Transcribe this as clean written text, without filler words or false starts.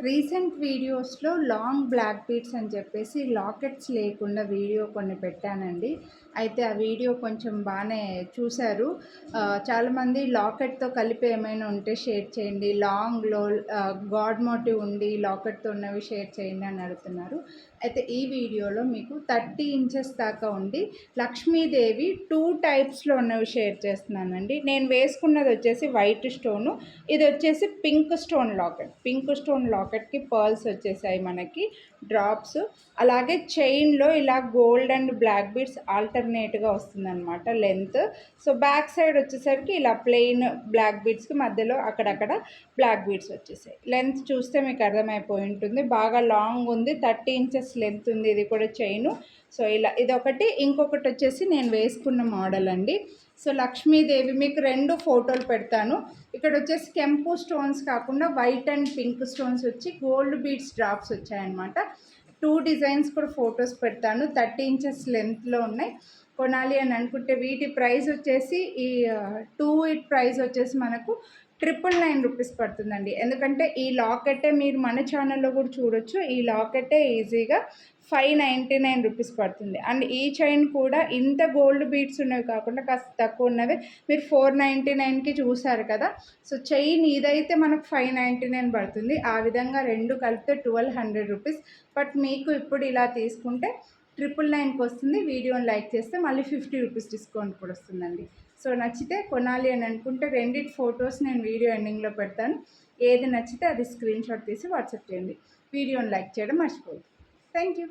Recent వీడియోస్లో long black beads అని చెప్పేసి లాకెట్స్ లేకుండా వీడియో కొన్ని పెట్టానండి. అయితే ఆ వీడియో కొంచెం బాగానే చూశారు. చాలామంది లాకెట్తో కలిపి ఏమైనా ఉంటే షేర్ చేయండి, లాంగ్లో గాడ్ మోటివ్ ఉండి లాకెట్తో ఉన్నవి షేర్ చేయండి అని అడుగుతున్నారు. అయితే ఈ వీడియోలో మీకు 30 ఇంచెస్ దాకా ఉండి లక్ష్మీదేవి 2 టైప్స్లో ఉన్నవి షేర్ చేస్తున్నానండి. నేను వేసుకున్నది వచ్చేసి వైట్ స్టోను, ఇది వచ్చేసి pink stone locket. Pink stone లాకెట్కి పర్ల్స్ వచ్చేసాయి మనకి, డ్రాప్స్. అలాగే చైన్లో ఇలా గోల్డ్ అండ్ బ్లాక్ బీడ్స్ ఆల్టర్నేట్గా వస్తుందన్నమాట లెంత్. సో బ్యాక్ సైడ్ వచ్చేసరికి ఇలా ప్లెయిన్ బ్లాక్ బీడ్స్కి మధ్యలో అక్కడక్కడ బ్లాక్ బీడ్స్ వచ్చేసాయి. లెంత్ చూస్తే మీకు అర్థమైపోయి ఉంటుంది, బాగా లాంగ్ ఉంది, 30 ఇంచెస్ లెంత్ ఉంది. ఇది కూడా చైను. సో ఇలా ఇదొకటి. ఇంకొకటి వచ్చేసి నేను వేసుకున్న మోడల్ అండి. సో లక్ష్మీదేవి మీకు 2 ఫోటోలు పెడతాను. ఇక్కడ వచ్చేసి కెంపు స్టోన్స్ కాకుండా వైట్ అండ్ పింక్ స్టోన్స్ వచ్చి గోల్డ్ బీడ్స్ డ్రాప్స్ వచ్చాయన్నమాట. 2 డిజైన్స్ కూడా ఫొటోస్ పెడతాను. 30 ఇంచెస్ లెంత్లో ఉన్నాయి. కొనాలి అని అనుకుంటే వీటి ప్రైస్ వచ్చేసి ఈ 2 ప్రైస్ వచ్చేసి మనకు 999 రూపీస్ పడుతుందండి. ఎందుకంటే ఈ లాకెట్టే మీరు మన ఛానల్లో కూడా చూడొచ్చు. ఈ లాకెట్టే ఈజీగా 599 రూపీస్ పడుతుంది. అండ్ ఈ చైన్ కూడా ఇంత గోల్డ్ బీడ్స్ ఉన్నవి కాకుండా కాస్త తక్కువ ఉన్నవి మీరు 499కి చూసారు కదా. సో చైన్ ఇదైతే మనకు 599 పడుతుంది. ఆ విధంగా 2 కలిపితే 1200 రూపీస్. బట్ మీకు ఇప్పుడు ఇలా తీసుకుంటే 999కి వస్తుంది. వీడియోని లైక్ చేస్తే మళ్ళీ 50 రూపీస్ డిస్కౌంట్ కూడా వస్తుందండి. సో నచ్చితే కొనాలి అని అనుకుంటే రెండిటి ఫొటోస్ నేను వీడియో ఎండింగ్లో పెడతాను. ఏది నచ్చితే అది స్క్రీన్ షాట్ తీసి వాట్సాప్ చేయండి. వీడియోని లైక్ చేయడం మర్చిపోవద్దు. Thank you.